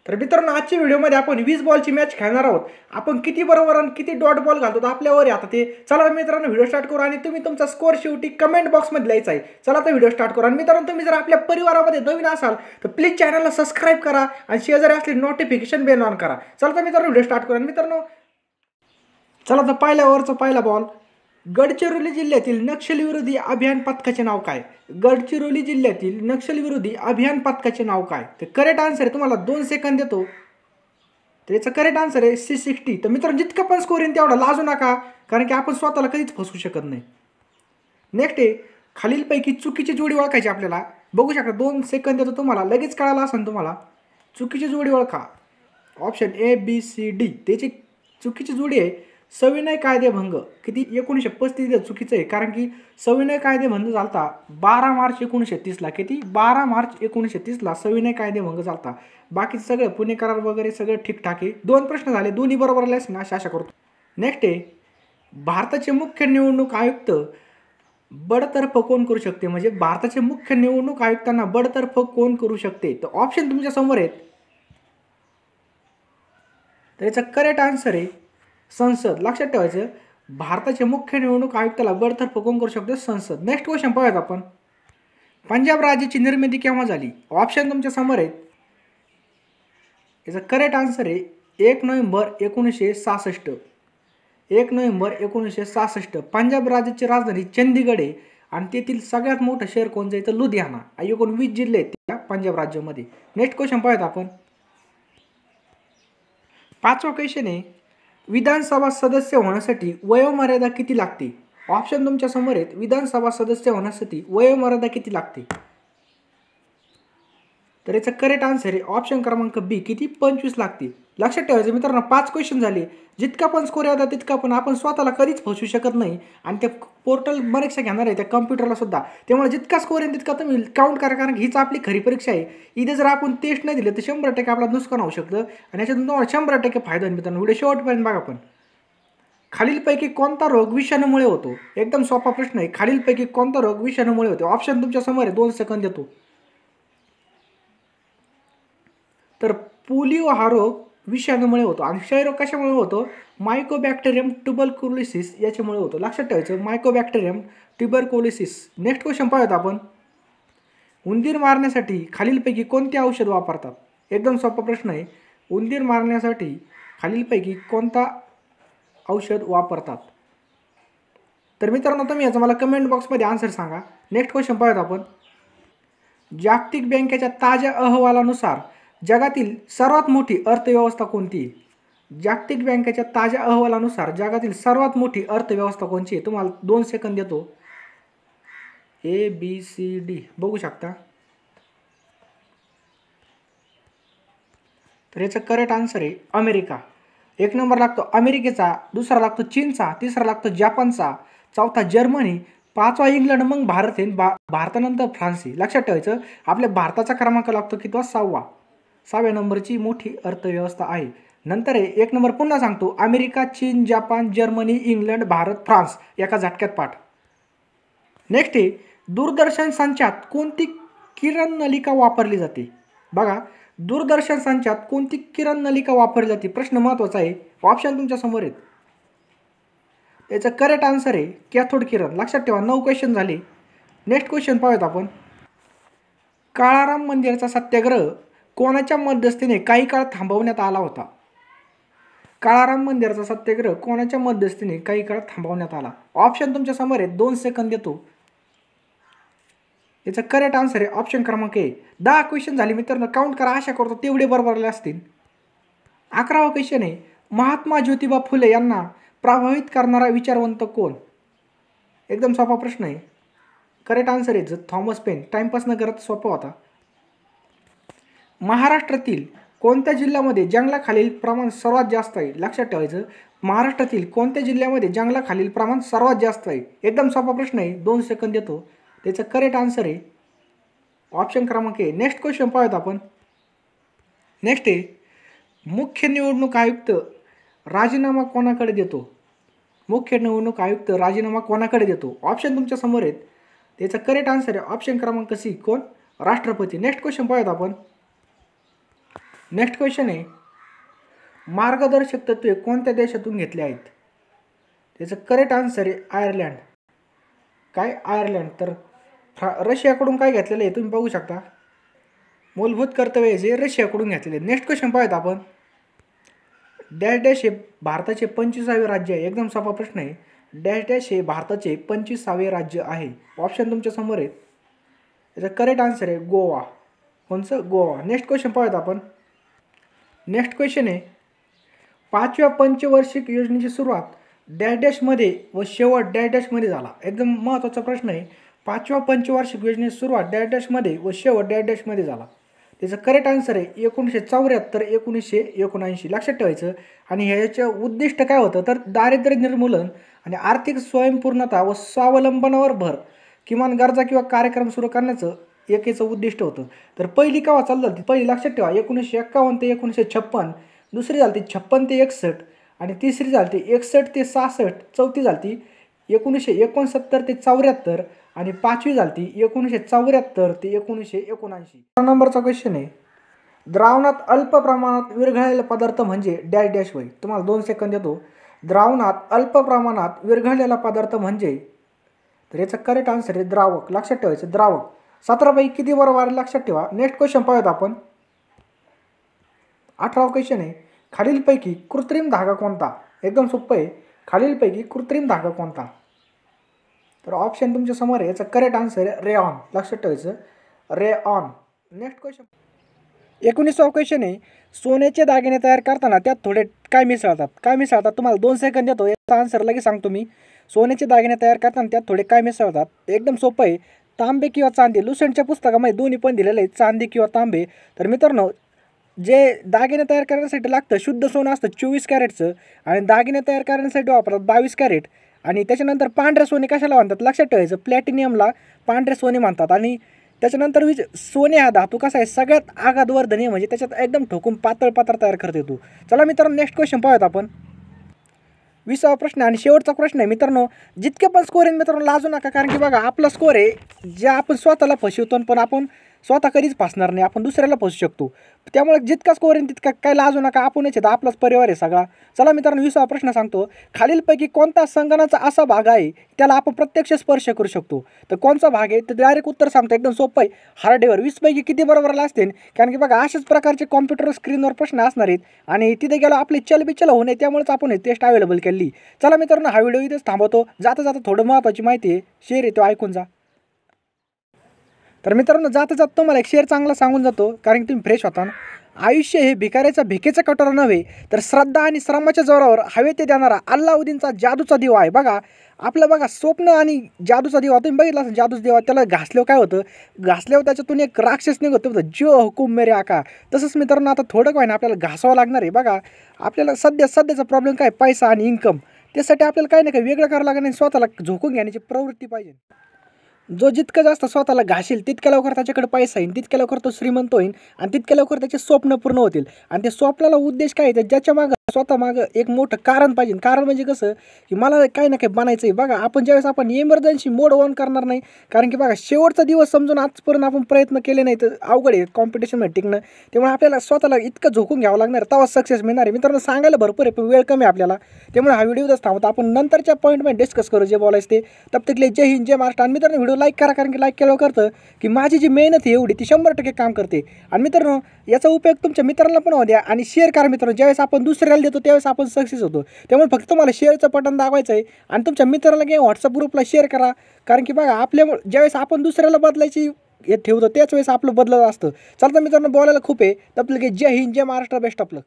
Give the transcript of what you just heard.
तर मित्रांनो आजच्या व्हिडिओमध्ये आपण 20 बॉलची मॅच खेळणार आहोत. आपण किती बरोबर आणि किती डॉट बॉल घालतो तर आपल्यावर आहे आता ते. चला मित्रांनो व्हिडिओ स्टार्ट करू आणि तुम्ही तुमचा स्कोअर शेवटी कमेंट बॉक्समध्ये लिहायचा आहे. चला तर व्हिडिओ स्टार्ट करू. आणि मित्रांनो तुम्ही जर आपल्या परिवारामध्ये नवीन असाल तर प्लीज चॅनलला सबस्क्राईब करा आणि शेजारी असले नोटिफिकेशन बेल ऑन करा. चला तर मित्रांनो व्हिडिओ स्टार्ट करू. आणि मित्रांनो चला तर पहिला बॉल. गडचिरोली जिल्ह्यातील नक्षलविरोधी अभियान पथकाचे नाव काय? गडचिरोली जिल्ह्यातील नक्षलविरोधी अभियान पथकाचे नाव काय? तर करेक्ट आन्सर आहे, तुम्हाला 2 सेकंद देतो. तर याचा करेक्ट आन्सर आहे C60. तर मित्रांनो जितका पण स्कोर येईल तेवढा लाजू नका, कारण की आपण स्वतःला कधीच फसवू शकत नाही. नेक्स्ट आहे, खालीलपैकी चुकीची जोडी ओळखायची आपल्याला. बघू शकता 2 सेकंद देतो तुम्हाला, लगेच कळालं असेल तुम्हाला. चुकीची जोडी ओळखा. Option ABCD. त्याची चुकीची जोडी आहे सविनय कायदेभंग. किती? 1935 चुकीचं आहे, कारण की सविनय कायदेभंग झालता 12 मार्च 1930ला. किती? 12 मार्च 1930ला सविनय कायदेभंग झालता. बाकी सगळं पुणे करार वगैरे सगळं ठीकठाक आहे. 2 प्रश्न झाले, दोन्ही बरोबर आलेच ना, आशा करतो. नेक्स्ट आहे, भारताचे मुख्य निवडणूक आयुक्त बडतर्फ कोण करू शकते? म्हणजे भारताचे मुख्य निवडणूक आयुक्तांना बडतर्फ कोण करू शकते? तर ऑप्शन तुमच्या समोर आहेत. तर याचा करेक्ट आन्सर आहे संसद. लक्षात ठेवायचं, भारताचे मुख्य निवडणूक आयुक्ताला बडतर्फ कोण करू शकतो? संसद. नेक्स्ट क्वेश्चन पाहूयात आपण. पंजाब राज्याची निर्मिती केव्हा झाली? ऑप्शन तुमच्या समोर आहेत. याचा करेक्ट आन्सर आहे 1 नोव्हेंबर 1966. 1 नोव्हेंबर 1966. पंजाब राज्याची राजधानी चंदीगड आहे आणि तेथील सगळ्यात मोठं शहर कोणतं आहे? तर लुधियाना. एकूण 20 जिल्हे आहेत त्या पंजाब राज्यामध्ये. नेक्स्ट क्वेश्चन पाहूयात आपण. 5वा क्वेश्चन आहे, विधानसभा सदस्य होण्यासाठी वयोमर्यादा किती लागते? ऑप्शन तुमच्या समोर आहेत. विधानसभा सदस्य होण्यासाठी वयोमर्यादा किती लागते? तर याचा करेक्ट आन्सर आहे ऑप्शन क्रमांक B. किती? 25 लागते. लक्षात ठेवायचं मित्रांनो, 5 क्वेश्चन झाले. जितका पण स्कोर येतात तितका पण आपण स्वतःला कधीच फसवू शकत नाही. आणि ते पोर्टल परीक्षा घेणार आहे त्या कम्प्युटरला सुद्धा. त्यामुळे जितका स्कोर येईल तितका तुम्ही काउंट करा, कारण हीच आपली खरी परीक्षा आहे. इथे जर आपण टेस्ट नाही दिलं तर 100% आपला नुकसान होऊ शकतं आणि याच्यातून तुम्हाला 100% फायदा होईल. मित्रांनो व्हिडिओ शेवटपर्यंत बघा. पण खालीलपैकी कोणता रोग विषाणूमुळे होतो? एकदम सोपा प्रश्न आहे. खालीलपैकी कोणता रोग विषाणूमुळे होतो? ऑप्शन तुमच्या समोर आहे. 2 सेकंद देतो. तर पोलिओ हा रोग विषाणूमुळे होतो. आणि क्षयरोग कशामुळे होतो? मायकोबॅक्टेरियम ट्युबरक्युलोसिस याच्यामुळे होतो. लक्षात ठेवायचं, मायकोबॅक्टेरियम ट्युबरक्युलोसिस. नेक्स्ट क्वेश्चन पाहूयात आपण. उंदीर मारण्यासाठी खालीलपैकी कोणते औषध वापरतात? एकदम सोपा प्रश्न आहे. उंदीर मारण्यासाठी खालीलपैकी कोणता औषध वापरतात? तर मित्रांनो तुम्ही याचं मला कमेंट बॉक्समध्ये आन्सर सांगा. नेक्स्ट क्वेश्चन पाहूयात आपण. जागतिक बँकेच्या ताज्या अहवालानुसार जगातील सर्वात मोठी अर्थव्यवस्था कोणती आहे? जागतिक बँकेच्या ताज्या अहवालानुसार जगातील सर्वात मोठी अर्थव्यवस्था कोणती आहे? तुम्हाला 2 सेकंद देतो. ABCD बघू शकता. तर याचं करेक्ट आन्सर आहे अमेरिका. 1 नंबर लागतो अमेरिकेचा, दुसरा लागतो चीनचा, तिसरा लागतो जपानचा, चौथा जर्मनी, 5वा इंग्लंड, मग भारत आहे. भारतानंतर फ्रान्स आहे. लक्षात ठेवायचं, आपल्या भारताचा क्रमांक लागतो कितवा? 6व्या नंबरची मोठी अर्थव्यवस्था आहे. नंतर आहे 1 नंबर पुन्हा सांगतो, अमेरिका, चीन, Japan, Germany, England, Bharat, France एका झटक्यात पाठ. नेक्स्ट आहे, दूरदर्शन संचात कोणती किरण नलिका वापरली जाते? बघा, दूरदर्शन संचात कोणती किरण नलिका वापरली जाते? प्रश्न महत्त्वाचा आहे. ऑप्शन तुमच्या समोर आहेत. याचं करेक्ट आन्सर आहे कॅथोड किरण. लक्षात ठेवा. 9 क्वेश्चन झाले. नेक्स्ट क्वेश्चन पाहूयात आपण. काळाराम मंदिराचा सत्याग्रह कोणाच्या मध्यस्थीने काही काळ थांबवण्यात आला होता? काळाराम मंदिराचा सत्याग्रह कोणाच्या मध्यस्थीने काही काळ थांबवण्यात आला? ऑप्शन तुमच्या समोर आहेत. 2 सेकंद देतो. याचा करेक्ट आन्सर आहे ऑप्शन क्रमांक A. 10 क्वेश्चन झाले मित्रांनो, काउंट करा. आशा करतो तेवढे बरोबर असतील. 11वा क्वेश्चन आहे, महात्मा ज्योतिबा फुले यांना प्रभावित करणारा विचारवंत कोण? एकदम सोपा प्रश्न आहे. करेक्ट आन्सर आहे थॉमस पेन. टाइमपास न करत सोपा होता. महाराष्ट्रातील कोणत्या जिल्ह्यामध्ये जंगलाखालील प्रमाण सर्वात जास्त आहे? लक्षात ठेवायचं, महाराष्ट्रातील कोणत्या जिल्ह्यामध्ये जंगलाखालील प्रमाण सर्वात जास्त आहे? एकदम सोपा प्रश्न आहे. 2 सेकंद देतो. त्याचं करेक्ट आन्सर आहे ऑप्शन क्रमांक A. नेक्स्ट क्वेश्चन पाहूयात आपण. नेक्स्ट आहे, मुख्य निवडणूक आयुक्त राजीनामा कोणाकडे देतो? मुख्य निवडणूक आयुक्त राजीनामा कोणाकडे देतो? ऑप्शन तुमच्या समोर आहेत. त्याचा करेक्ट आन्सर आहे ऑप्शन क्रमांक C. कोण? राष्ट्रपती. नेक्स्ट क्वेश्चन पाहूयात आपण. नेक्स्ट क्वेश्चन आहे, मार्गदर्शक तत्त्वे कोणत्या देशातून घेतले आहेत? त्याचं करेक्ट आन्सर आहे आयर्लंड. काय? आयर्लंड. तर रशियाकडून काय घेतलेलं आहे तुम्ही बघू शकता. मूलभूत कर्तव्य जे रशियाकडून घेतलेले. नेक्स्ट क्वेश्चन पाहूयात आपण. डॅश डॅश हे भारताचे 25वे राज्य आहे. एकदम सोपा प्रश्न आहे. डॅश डॅश हे भारताचे 25वे राज्य आहे. ऑप्शन तुमच्या समोर आहेत. याचा करेक्ट आन्सर आहे गोवा. कोणचं? गोवा. नेक्स्ट क्वेश्चन पाहूयात आपण. नेक्स्ट क्वेश्चन आहे, 5व्या पंचवार्षिक योजनेची सुरुवात डॅश डॅशमध्ये व शेवट डॅश डॅशमध्ये झाला. एकदम महत्त्वाचा प्रश्न आहे. 5व्या पंचवार्षिक योजनेची सुरुवात डॅश डॅशमध्ये व शेवट डॅश डॅशमध्ये झाला. त्याचं करेक्ट आन्सर आहे 1974 1979. लक्षात ठेवायचं. आणि ह्याचं उद्दिष्ट काय होतं तर दारिद्र्य निर्मूलन आणि आर्थिक स्वयंपूर्णता व स्वावलंबनावर भर, किमान गरजा किंवा कार्यक्रम सुरू करण्याचं याचं उद्दिष्ट होतं. तर पहिली केव्हा चालू झाली? पहिली लक्षात ठेवा 1951 ते 1956. दुसरी झाली 56 ते 61 आणि तिसरी झाली 61 ते 66. चौथी झाली 1969 ते 74 आणि पाचवी झाली 1974 ते 1979. नंबरचा क्वेश्चन आहे, द्रावणात अल्प प्रमाणात विरघळलेला पदार्थ म्हणजे डॅश डॅश होय. तुम्हाला 2 सेकंद देतो. द्रावणात अल्प प्रमाणात विरघळलेला पदार्थ म्हणजे, तर याचं करेक्ट आन्सर आहे द्रावक. लक्षात ठेवायचं द्रावक. 17 पैकी किती बरोबर लक्षात ठेवा. नेक्स्ट क्वेश्चन पाहूयात आपण. 18वा क्वेश्चन आहे, खालीलपैकी कृत्रिम धागा कोणता? एकदम सोपं आहे. खालीलपैकी कृत्रिम धागा कोणता? तर ऑप्शन तुमच्या समोर आहे. याचा करेक्ट आन्सर आहे रेऑन. लक्षात ठेवायचं रेऑन. नेक्स्ट क्वेश्चन 19वा क्वेश्चन आहे, सोन्याचे दागिने तयार करताना त्यात थोडे काय मिसळतात? काय मिसळतात? तुम्हाला 2 सेकंद देतो. याचा आन्सर लगेच सांगतो मी. सोन्याचे दागिने तयार करताना त्यात थोडे काय मिसळतात? एकदम सोपं आहे. तांबे किंवा चांदी. लुसेंटच्या पुस्तकामध्ये दोन्ही पण दिलेले आहेत, चांदी किंवा तांबे. तर मित्रांनो, जे दागिने तयार करण्यासाठी लागतं शुद्ध सोनं असतं 24 कॅरेटचं आणि दागिने तयार करण्यासाठी वापरतात 22 कॅरेट. आणि त्याच्यानंतर पांढरे सोने कशाला म्हणतात? लक्षात ठेवायचं प्लॅटिनियमला पांढरे सोने म्हणतात. आणि त्याच्यानंतर सोने हा धातू कसा आहे सगळ्यात आघातवर्धनीय, म्हणजे त्याच्यात एकदम ठोकून पातळ पात्र तयार करता येतो. चला मित्रांनो, नेक्स्ट क्वेश्चन पाहूयात आपण. 20वा प्रश्न आणि शेवटचा प्रश्न आहे मित्रांनो. जितके पण स्कोर आहे मित्रांनो लाजू नका, कारण की बघा आपला स्कोर आहे जे आपण स्वतःला फसवतो, पण आपण स्वतः कधीच फसणार नाही, आपण दुसऱ्याला फसू शकतो. त्यामुळे जितका स्कोर आहे तितका काय लाजू नका, आपणच येतं, आपलाच परिवार आहे सगळा. चला मित्रांनो, 20वा प्रश्न सांगतो. खालीलपैकी कोणता संगणकाचा असा भाग आहे त्याला आपण प्रत्यक्ष स्पर्श करू शकतो? तर कोणचा भाग आहे? तर डायरेक्ट उत्तर सांगतो, एकदम सोपं आहे, हार्डवेअर. 20 पैकी किती बरोबर असतील? कारण की बघा अशाच प्रकारचे कॉम्प्युटर स्क्रीनवर प्रश्न असणार आहेत आणि तिथे गेलो आपली चलबिचल होणे, त्यामुळेच आपण हे टेस्ट अवेलेबल केली. चला मित्रांनो, हा व्हिडिओ इथेच थांबवतो. जाता जाता थोडं महत्त्वाची माहिती आहे, शेअर आहे तो ऐकून जा. तर मित्रांनो, जाता जात तुम्हाला एक शेअर चांगला सांगून जातो, कारण की तुम्ही फ्रेश होता. आयुष्य हे भिकाऱ्याचा भिकेचा कटोरा नव्हे, तर श्रद्धा आणि श्रमाच्या जोरावर हवे ते देणारा अल्लाउद्दीनचा जादूचा दिवा आहे. बघा आपलं बघा स्वप्न आणि जादूचा दिवा तुम्ही बघितला असेल. जादूचा दिवा त्याला घासल्यावर काय होतं? घासल्यावर त्याच्यातून एक राक्षस निघत होतं, जो हुकुम मेरे आका. तसंच मित्रांनो, आता थोडं काय ना आपल्याला घासावं लागणार आहे. बघा आपल्याला सध्याचा प्रॉब्लेम काय? पैसा आणि इन्कम. त्यासाठी आपल्याला काही ना काही वेगळं करावं लागणार, स्वतःला झोकून घेण्याची प्रवृत्ती पाहिजे. जो जितकं जास्त स्वतःला घासेल तितक्या लवकर त्याच्याकडे पैसा येईल, तितक्या लवकर तो श्रीमंत होईल आणि तितक्या लवकर त्याचे स्वप्न पूर्ण होतील. आणि ते स्वप्नाला उद्देश काय आहे? ज्याच्या मागं स्वतः मागं एक मोठं कारण पाहिजे. कारण म्हणजे कसं की मला काही ना काही बनायचं आहे. बघा आपण ज्यावेळेस आपण इमर्जन्सी मोड ऑन करणार नाही, कारण की बघा शेवटचा दिवस समजून आजपर्यंत आपण प्रयत्न केले नाही तर अवघड आहे कॉम्पिटिशनमध्ये टिकणं. त्यामुळे आपल्याला स्वतःला इतकं झोकून घ्यावं लागणार, तेव्हा सक्सेस मिळणार आहे. मित्रांनो, सांगायला भरपूर आहे पण वेळ कमी आहे आपल्याला, त्यामुळे हा व्हिडिओच थांबवतो. आपण नंतरच्या पॉईंटमध्ये डिस्कस करू जे बोलायचं ते. तब तकले जय हिंद जय महाराष्ट्र. आणि मित्रांनो, व्हिडिओ लाईक करा, कारण की लाईक केल्यावर करतं की माझी जी मेहनत आहे एवढी ती 100% काम करते. आणि मित्रांनो, याचा उपयोग तुमच्या मित्रांना पण होऊ द्या आणि शेअर करा. मित्रांनो, ज्यावेळेस आपण दुसऱ्याला देतो त्यावेळेस आपण सक्सेस होतो. त्यामुळे फक्त तुम्हाला शेअरचं बटन दाबायचं आहे आणि तुमच्या मित्राला किंवा व्हॉट्सअप ग्रुपला शेअर करा. कारण की बघा आपल्यामुळे ज्यावेळेस आपण दुसऱ्याला बदलायची हे ठेवतो त्याच वेळेस आपलं बदलत असतं. चालतं मित्रांनो, बोलायला खूप आहे. तब तक जय हिंद जय महाराष्ट्र. Best of luck.